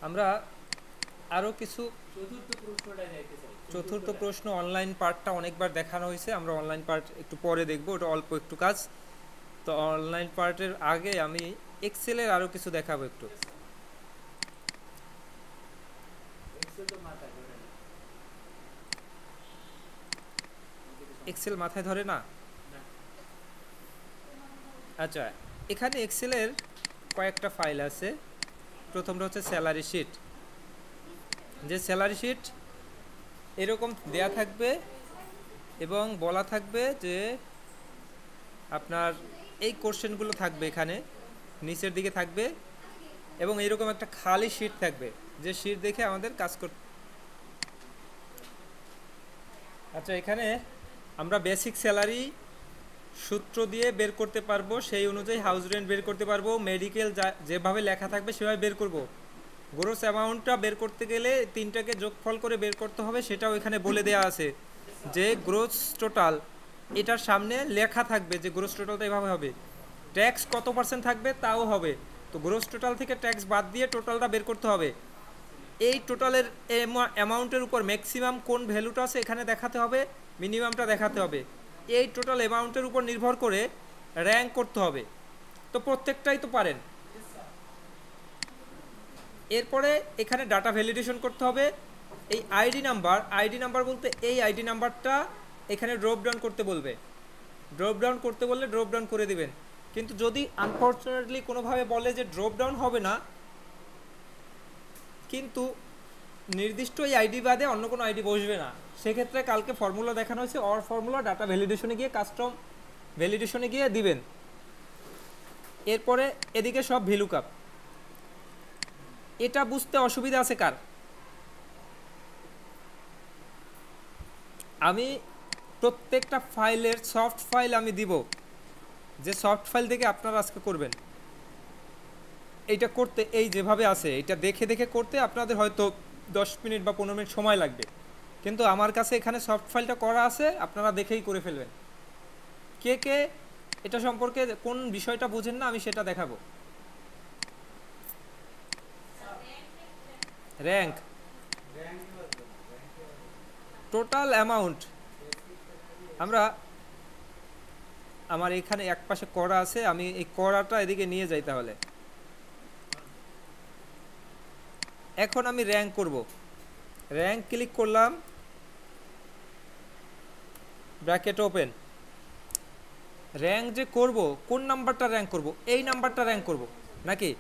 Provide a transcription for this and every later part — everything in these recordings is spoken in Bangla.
আমরা আরও কিছু চতুর্থ প্রশ্ন অনলাইন পার্টটা অনেকবার দেখানো হয়েছে, আমরা অনলাইন পার্ট একটু পরে দেখব, ওটা অল্প একটু কাজ। তো অনলাইন পার্টের আগে আমি এক্সেলের আরও কিছু দেখাবো একটু। এক্সেল মাথায় ধরে না? আচ্ছা, এখানে এক্সেলের কয়েকটা ফাইল আছে। প্রথমটা হচ্ছে স্যালারি শিট। যে স্যালারি শিট এরকম দেয়া থাকবে এবং বলা থাকবে যে আপনার এই কোশ্চেনগুলো থাকবে এখানে নিচের দিকে থাকবে, এবং এরকম একটা খালি শিট থাকবে যে শিট দেখে আমাদের কাজ করতে। আচ্ছা, এখানে আমরা বেসিক স্যালারি সূত্র দিয়ে বের করতে পারবো, সেই অনুযায়ী হাউস রেন্ট বের করতে পারবো, মেডিকেল যেভাবে লেখা থাকবে সেভাবে বের করব। গ্রোস অ্যামাউন্টটা বের করতে গেলে তিনটাকে যোগফল করে বের করতে হবে, সেটাও এখানে বলে দেওয়া আছে যে গ্রোস টোটাল এটার সামনে লেখা থাকবে যে গ্রোস টোটালটা এভাবে হবে। ট্যাক্স কত পার্সেন্ট থাকবে তাও হবে। তো গ্রোস টোটাল থেকে ট্যাক্স বাদ দিয়ে টোটালটা বের করতে হবে। এই টোটালের অ্যামাউন্টের উপর ম্যাক্সিমাম কোন ভ্যালুটা আছে এখানে দেখাতে হবে, মিনিমামটা দেখাতে হবে। এই টোটাল অ্যামাউন্টের উপর নির্ভর করে র্যাঙ্ক করতে হবে। তো প্রত্যেকটাই তো পারেন। এরপরে এখানে ডাটা ভ্যালিডেশন করতে হবে। এই আইডি নাম্বার বলতে এই আইডি নাম্বারটা এখানে ড্রপ ডাউন করতে বলবে। ড্রপ ডাউন করতে বললে ড্রপ ডাউন করে দিবেন। কিন্তু যদি আনফর্চুনেটলি কোনোভাবে বলে যে ড্রপ ডাউন হবে না, কিন্তু নির্দিষ্ট এই আইডি বাদে অন্য কোনো আইডি বসবে না, সেক্ষেত্রে কালকে ফর্মুলা দেখানো হয়েছে, অর ফর্মুলা ডাটা ভ্যালিডেশনে গিয়ে কাস্টম ভ্যালিডেশনে গিয়ে দিবেন। এরপরে এদিকে সব ভ্যালুকাপ। এটা বুঝতে অসুবিধা আছে কার? আমি প্রত্যেকটা ফাইলের সফট ফাইল আমি দিব, যে সফট ফাইল থেকে আপনারা আজকে করবেন। এইটা করতে এই যেভাবে আছে এটা দেখে দেখে করতে আপনাদের হয়তো 10 মিনিট বা 15 মিনিট সময় লাগবে, কিন্তু আমার কাছে এখানে সফট ফাইলটা করা আছে, আপনারা দেখেই করে ফেলবেন। কে কে এটা সম্পর্কে কোন বিষয়টা বুঝেন না আমি সেটা দেখাবো। র্যাঙ্ক টোটাল অ্যামাউন্ট আমরা আমার এখানে এক পাশে করা আছে, আমি এই করাটা এদিকে নিয়ে যাই। তাহলে এখন আমি র্যাঙ্ক করব। র্যাঙ্ক ক্লিক করলাম, ব্র্যাকেট ওপেন। র্যাঙ্ক যে করব, কোন নাম্বারটা র্যাঙ্ক করব? এই নাম্বারটা র্যাঙ্ক করব নাকি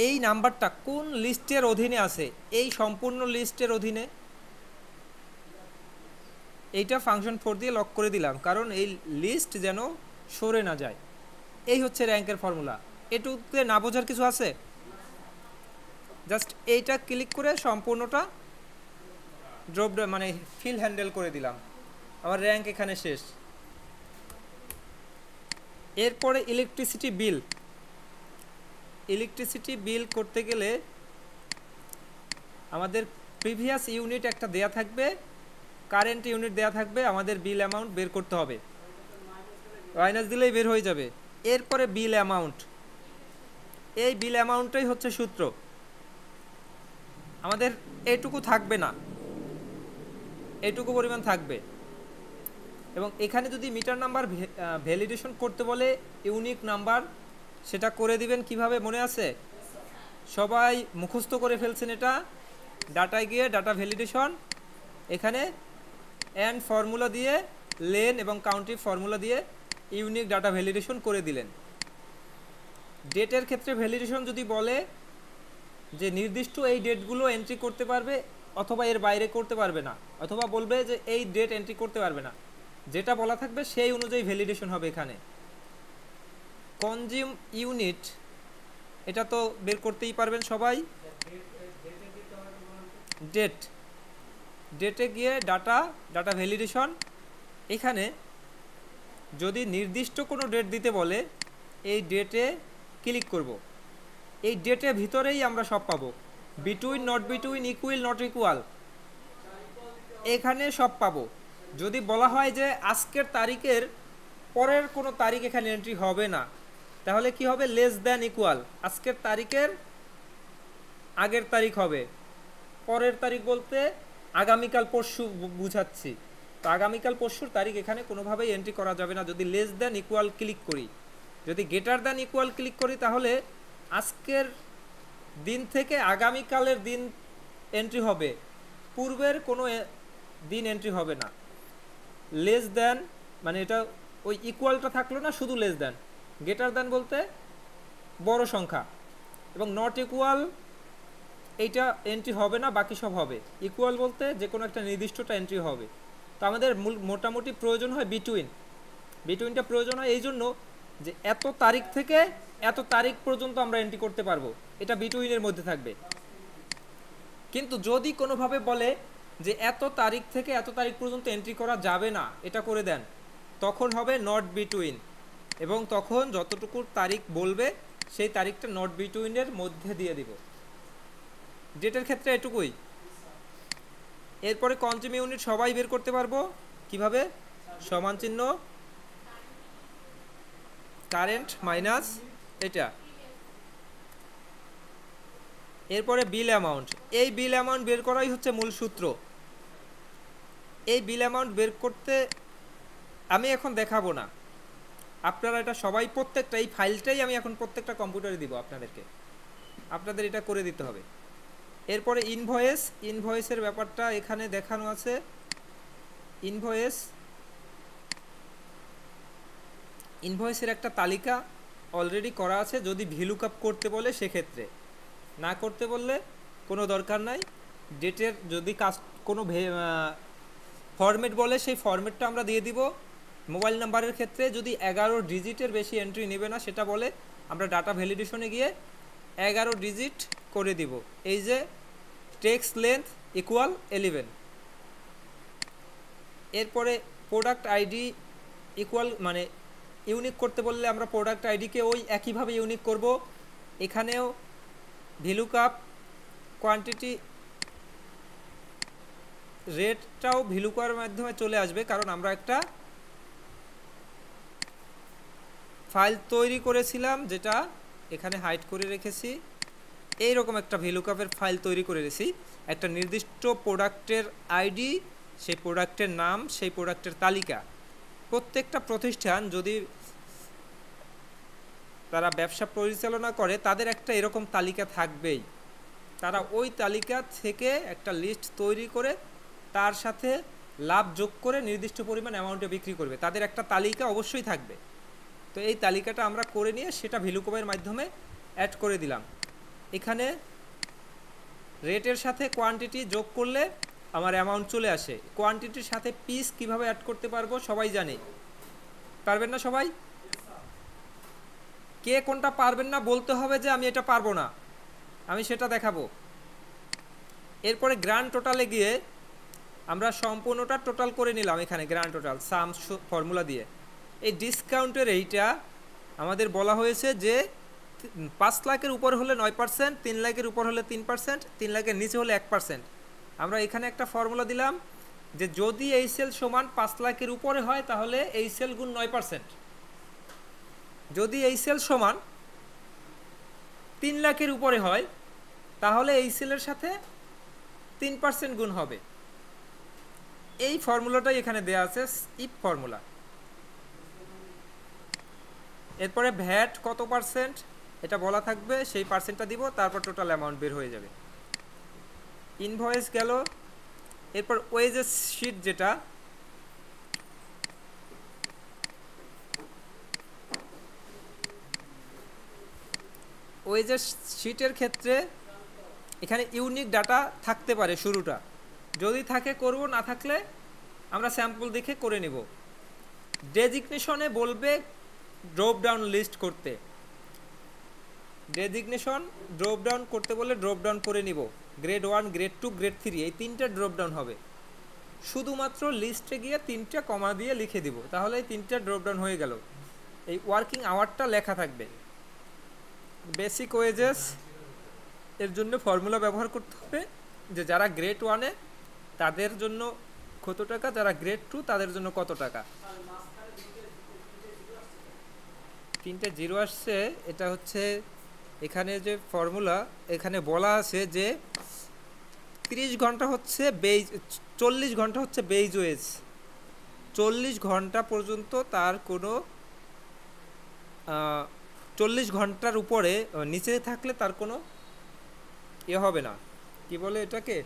এই নাম্বারটা কোন লিস্টের অধীনে আছে? এই সম্পূর্ণ লিস্টের অধীনে। এইটা ফাংশন 4 দিয়ে লক করে দিলাম, কারণ এই লিস্ট যেন সরে না যায়। এই হচ্ছে র্যাঙ্কের ফর্মুলা। এটুকুতে না বোঝার কিছু আছে? জাস্ট এইটা ক্লিক করে সম্পূর্ণটা ড্রপ মানে ফিল হ্যান্ডেল করে দিলাম, আমার র্যাঙ্ক এখানে শেষ। এরপরে ইলেকট্রিসিটি বিল করতে গেলে আমাদের প্রিভিয়াস ইউনিট একটা দেয়া থাকবে, কারেন্ট ইউনিট দেয়া থাকবে, আমাদের বিল অ্যামাউন্ট বের করতে হবে। মাইনাস দিলেই বের হয়ে যাবে। এরপরে বিল অ্যামাউন্ট, এই বিল অ্যামাউন্টটাই হচ্ছে সূত্র। আমাদের এটুকু থাকবে না, এটুকু পরিমাণ থাকবে। এবং এখানে যদি মিটার নাম্বার ভ্যালিডেশন করতে বলে ইউনিক নাম্বার, সেটা করে দিবেন। কিভাবে মনে আছে? সবাই মুখস্থ করে ফেলছেন এটা। ডাটায় গিয়ে ডাটা ভ্যালিডেশন, এখানে অ্যান্ড ফর্মুলা দিয়ে লেন এবং কাউন্টি ফর্মুলা দিয়ে ইউনিক ডাটা ভ্যালিডেশন করে দিলেন। ডেটের ক্ষেত্রে ভ্যালিডেশন যদি বলে যে নির্দিষ্ট এই ডেটগুলো এন্ট্রি করতে পারবে অথবা এর বাইরে করতে পারবে না, অথবা বলবে যে এই ডেট এন্ট্রি করতে পারবে না, যেটা বলা থাকবে সেই অনুযায়ী ভ্যালিডেশন হবে। এখানে কনজিউম ইউনিট, এটা তো বের করতেই পারবেন সবাই। ডেটে গিয়ে ডাটা ভ্যালিডেশন, এখানে যদি নির্দিষ্ট কোনো ডেট দিতে বলে এই ডেটে ক্লিক করব। এই ডেটের ভিতরেই আমরা সব পাবো, between, not between, equal, not equal, এখানে সব পাবো। যদি বলা হয় যে আজকের তারিখের পরের কোনো তারিখ এখানে এন্ট্রি হবে না, তাহলে কি হবে? লেস দ্যান ইকুয়াল, আজকের তারিখের আগের তারিখ হবে। পরের তারিখ বলতে আগামীকাল পরশু বুঝাচ্ছি। তো আগামীকাল পরশুর তারিখ এখানে কোনোভাবেই এন্ট্রি করা যাবে না যদি লেস দ্যান ইকুয়াল ক্লিক করি। যদি গ্রেটার দ্যান ইকুয়াল ক্লিক করি তাহলে আজকের দিন থেকে আগামীকালের দিন এন্ট্রি হবে, পূর্বের কোনো দিন এন্ট্রি হবে না। লেস দ্যান মানে এটা ওই ইকুয়ালটা থাকলো না, শুধু লেস দ্যান। গ্রেটার দ্যান বলতে বড় সংখ্যা, এবং নট ইকুয়াল এইটা এন্ট্রি হবে না, বাকি সব হবে। ইকুয়াল বলতে যে কোনো একটা নির্দিষ্টটা এন্ট্রি হবে। তো আমাদের মোটামুটি প্রয়োজন হয় বিটুইন। বিটুইনটা প্রয়োজন হয় এই জন্য যে এত তারিখ থেকে এত তারিখ পর্যন্ত আমরা এন্ট্রি করতে পারবো, এটা বিটুইনের মধ্যে থাকবে। কিন্তু যদি কোনোভাবে বলে যে এত তারিখ থেকে এত তারিখ পর্যন্ত এন্ট্রি করা যাবে না, এটা করে দেন, তখন হবে নট বিটুইন, এবং তখন যতটুকু তারিখ বলবে সেই তারিখটা নট বিটুইনের মধ্যে দিয়ে দিব। ডেটের ক্ষেত্রে এটুকুই। এরপরে কনজিউম ইউনিট সবাই বের করতে পারবো কিভাবে, সমান চিহ্ন কারেন্ট মাইনাস এটা। এরপরে বিল অ্যামাউন্ট, এই বিল অ্যামাউন্ট বের করাই হচ্ছে মূল সূত্র। এই বিল অ্যামাউন্ট বের করতে আমি এখন দেখাবো না, আপনারা এটা সবাই প্রত্যেকটা এই ফাইলটাই আমি এখন প্রত্যেকটা কম্পিউটারে দিব আপনাদেরকে, আপনাদের এটা করে দিতে হবে। এরপরে ইনভয়েস, ইনভয়েসের ব্যাপারটা এখানে দেখানো আছে। ইনভয়েস, ইনভয়েসের একটা তালিকা অলরেডি করা আছে, যদি ভিলুকআপ করতে বলে সেক্ষেত্রে, না করতে বললে কোনো দরকার নাই। ডেটের যদি কাজ কোনো ফরম্যাট বলে সেই ফরম্যাটটা আমরা দিয়ে দিব। মোবাইল নাম্বারের ক্ষেত্রে যদি 11 ডিজিটের বেশি এন্ট্রি নেবে না সেটা বলে, আমরা ডাটা ভ্যালিডেশনে গিয়ে 11 ডিজিট করে দিব। এই যে টেক্সট লেন্থ ইকুয়াল 11। এরপরে প্রোডাক্ট আইডি ইকুয়াল মানে ইউনিক করতে বললে আমরা প্রোডাক্ট আইডিকে ওই একইভাবে ইউনিক করব। এখানেও ভিলুকআপ কোয়ান্টিটি রেটটাও ভিলুকআপের মাধ্যমে চলে আসবে, কারণ আমরা একটা ফাইল তৈরি করেছিলাম যেটা এখানে হাইড করে রেখেছি। এই রকম একটা ভিলুকআপের ফাইল তৈরি করে রেখেছি, একটা নির্দিষ্ট প্রোডাক্টের আইডি, সেই প্রোডাক্টের নাম, সেই প্রোডাক্টের তালিকা। প্রত্যেকটা প্রতিষ্ঠান যদি তারা ব্যবসা পরিচালনা করে তাদের একটা এরকম তালিকা থাকবেই। তারা ওই তালিকা থেকে একটা লিস্ট তৈরি করে তার সাথে লাভ যোগ করে নির্দিষ্ট পরিমাণ অ্যামাউন্টে বিক্রি করবে, তাদের একটা তালিকা অবশ্যই থাকবে। তো এই তালিকাটা আমরা করে নিয়ে সেটা ভিলুকআপের মাধ্যমে অ্যাড করে দিলাম। এখানে রেটের সাথে কোয়ান্টিটি যোগ করলে আমার অ্যামাউন্ট চলে আসে। কোয়ান্টিটির সাথে পিস কিভাবে অ্যাড করতে পারবো সবাই জানে, পারবেন না সবাই? কে কোনটা পারবেন না বলতে হবে যে আমি এটা পারবো না, আমি সেটা দেখাবো। এরপরে গ্র্যান্ড টোটালে গিয়ে আমরা সম্পূর্ণটা টোটাল করে নিলাম। এখানে গ্র্যান্ড টোটাল সাম ফর্মুলা দিয়ে এই ডিসকাউন্টের এইটা আমাদের বলা হয়েছে যে 5 লাখের উপর হলে 9%, 3 লাখের উপর হলে 3%, 3 লাখের নিচে হলে 1%। আমরা এখানে একটা ফর্মুলা দিলাম যে যদি এই সেল সমান 5 লাখের উপরে হয় তাহলে এই সেল গুণ 9%, যদি এই সেল সমান 3 লাখের উপরে হয় তাহলে এই সেলের সাথে 3% গুণ হবে। এই ফর্মুলাটাই এখানে দেয়া আছে, ইফ ফর্মুলা। এরপরে ভ্যাট কত পার্সেন্ট এটা বলা থাকবে, সেই পার্সেন্টটা দিব, তারপর টোটাল অ্যামাউন্ট বের হয়ে যাবে। ইনভয়েস গেল। এরপর ওয়েজেস শিট, যেটা ওয়েজেস শিটের ক্ষেত্রে এখানে ইউনিক ডাটা থাকতে পারে শুরুটা, যদি থাকে করব, না থাকলে আমরা স্যাম্পল দেখে করে নেব। ডেজিগনেশনে বলবে ড্রপ ডাউন লিস্ট করতে, ডেজিগনেশন ড্রপ ডাউন করতে বলে ড্রপ ডাউন করে নিব। গ্রেড 1, গ্রেড 2, গ্রেড 3 এই 3টে ড্রপ ডাউন হবে। শুধুমাত্র লিস্টে গিয়ে 3টে কমা দিয়ে লিখে দিব, তাহলে এই 3টে ড্রপ ডাউন হয়ে গেল। এই ওয়ার্কিং আওয়ারটা লেখা থাকবে। বেসিক ওয়েজেস এর জন্য ফর্মুলা ব্যবহার করতে হবে যে যারা গ্রেড 1-এ তাদের জন্য কত টাকা, যারা গ্রেড 2 তাদের জন্য কত টাকা। 3টে জিরো আসছে, এটা হচ্ছে এখানে যে ফর্মুলা এখানে বলা আছে যে 30 ঘন্টা হচ্ছে বেজ, 40 ঘন্টা হচ্ছে বেজ ওয়েজ। 40 ঘন্টা পর্যন্ত তার কোনো 40 ঘন্টার উপরে নিচে থাকলে তার কোনো হবে না, কি বলে এটাকে,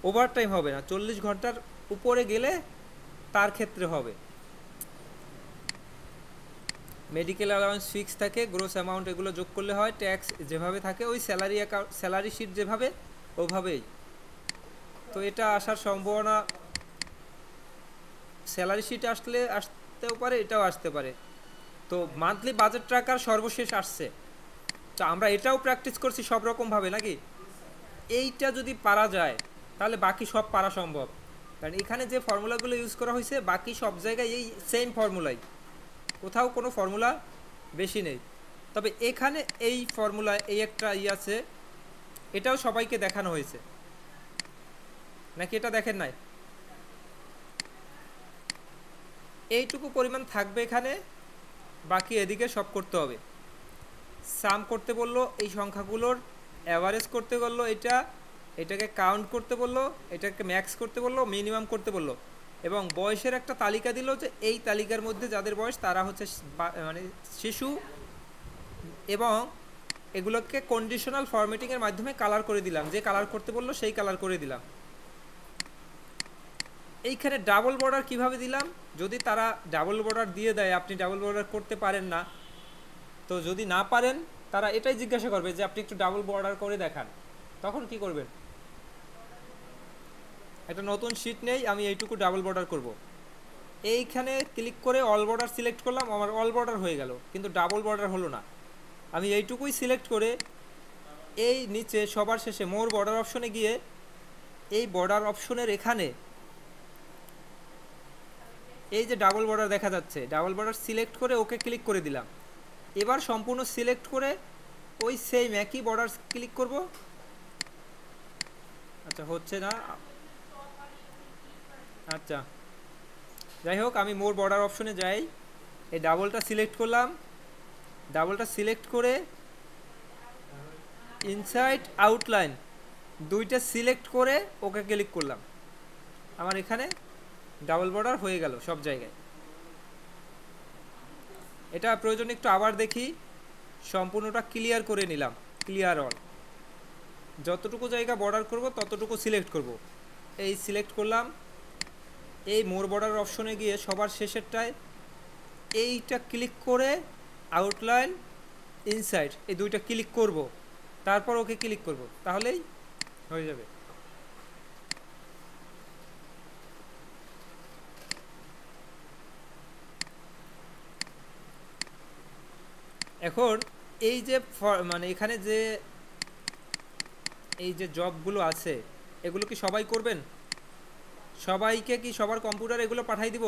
ওভার টাইম হবে না। 40 ঘন্টার উপরে গেলে তার ক্ষেত্রে হবে। মেডিকেল অ্যালাউন্স ফিক্স থাকে, গ্রোস অ্যামাউন্ট এগুলো যোগ করলে হয়, ট্যাক্স যেভাবে থাকে ওই স্যালারি অ্যাকাউন্ট স্যালারি শিট যেভাবে ওভাবেই। তো এটা আসার সম্ভাবনা, স্যালারি শিট আসতেও পারে, এটাও আসতে পারে। তো মান্থলি বাজেট ট্র্যাকার সর্বশেষ আসছে, তো আমরা এটাও প্র্যাকটিস করছি সব রকমভাবে নাকি। এইটা যদি পারা যায় তাহলে বাকি সব পারা সম্ভব, কারণ এখানে যে ফর্মুলাগুলো ইউজ করা হয়েছে বাকি সব জায়গায় এই সেম ফর্মুলাই, কোথাও কোনো ফর্মুলা বেশি নেই। তবে এখানে এই ফর্মুলা এই একটা আছে, এটাও সবাইকে দেখানো হয়েছে নাকি, এটা দেখেন নাই। এইটুকু পরিমাণ থাকবে এখানে, বাকি এদিকে সব করতে হবে। সাম করতে বললো, এই সংখ্যাগুলোর অ্যাভারেজ করতে বললো, এটাকে কাউন্ট করতে বললো, এটাকে ম্যাক্স করতে বললো, মিনিমাম করতে বললো, এবং বয়সের একটা তালিকা দিল যে এই তালিকার মধ্যে যাদের বয়স তারা হচ্ছে মানে শিশু, এবং এগুলোকে কন্ডিশনাল ফরম্যাটিংয়ের মাধ্যমে কালার করে দিলাম, যে কালার করতে বললো সেই কালার করে দিলাম। এইখানে ডাবল বর্ডার কিভাবে দিলাম, যদি তারা ডাবল বর্ডার দিয়ে দেয়, আপনি ডাবল বর্ডার করতে পারেন না, তো যদি না পারেন তারা এটাই জিজ্ঞাসা করবে যে আপনি একটু ডাবল বর্ডার করে দেখান, তখন কি করবেন, একটা নতুন শীট নেই, আমি এইটুকু ডাবল বর্ডার করব। এইখানে ক্লিক করে অল বর্ডার সিলেক্ট করলাম, আমার অল বর্ডার হয়ে গেল, কিন্তু ডাবল বর্ডার হলো না। আমি এইটুকুই সিলেক্ট করে এই নিচে সবার শেষে মোর বর্ডার অপশনে গিয়ে এই বর্ডার অপশনের এখানে এই যে ডাবল বর্ডার দেখা যাচ্ছে, ডাবল বর্ডার সিলেক্ট করে ওকে ক্লিক করে দিলাম। এবার সম্পূর্ণ সিলেক্ট করে ওই সেম একই বর্ডার ক্লিক করব। আচ্ছা হচ্ছে না, আচ্ছা যাই হোক, আমি মোর বর্ডার অপশনে যাই, এই ডাবলটা সিলেক্ট করলাম, ডাবলটা সিলেক্ট করে ইনসাইড আউটলাইন দুইটা সিলেক্ট করে ওকে ক্লিক করলাম, আমার এখানে ডাবল বর্ডার হয়ে গেল সব জায়গায়। এটা প্রয়োজন একটু আবার দেখি, সম্পূর্ণটা ক্লিয়ার করে নিলাম, ক্লিয়ার অল, যতটুকু জায়গা বর্ডার করব ততটুকু সিলেক্ট করব, এই সিলেক্ট করলাম। এই মোর বর্ডার অপশনে গিয়ে সবার শেষেরটায় এইটা ক্লিক করে আউটলাইন ইনসাইড এই দুইটা ক্লিক করব, তারপর ওকে ক্লিক করব, তাহলেই হয়ে যাবে। এখন এই যে মানে এখানে যে এই যে জবগুলো আছে এগুলো কি সবাই করবেন, সবাইকে কি সবার কম্পিউটারে এগুলো পাঠাই দিব।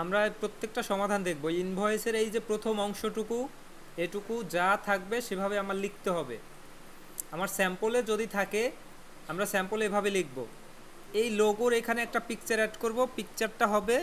আমরা প্রত্যেকটা সমাধান দেখব। ইনভয়েসের এই যে প্রথম অংশটুকু, এটুকু যা থাকবে সেভাবে আমার লিখতে হবে। আমার স্যাম্পলে যদি থাকে আমরা স্যাম্পলে এভাবে লিখব। এই লোগোর এখানে একটা পিকচার অ্যাড করব, পিকচারটা হবে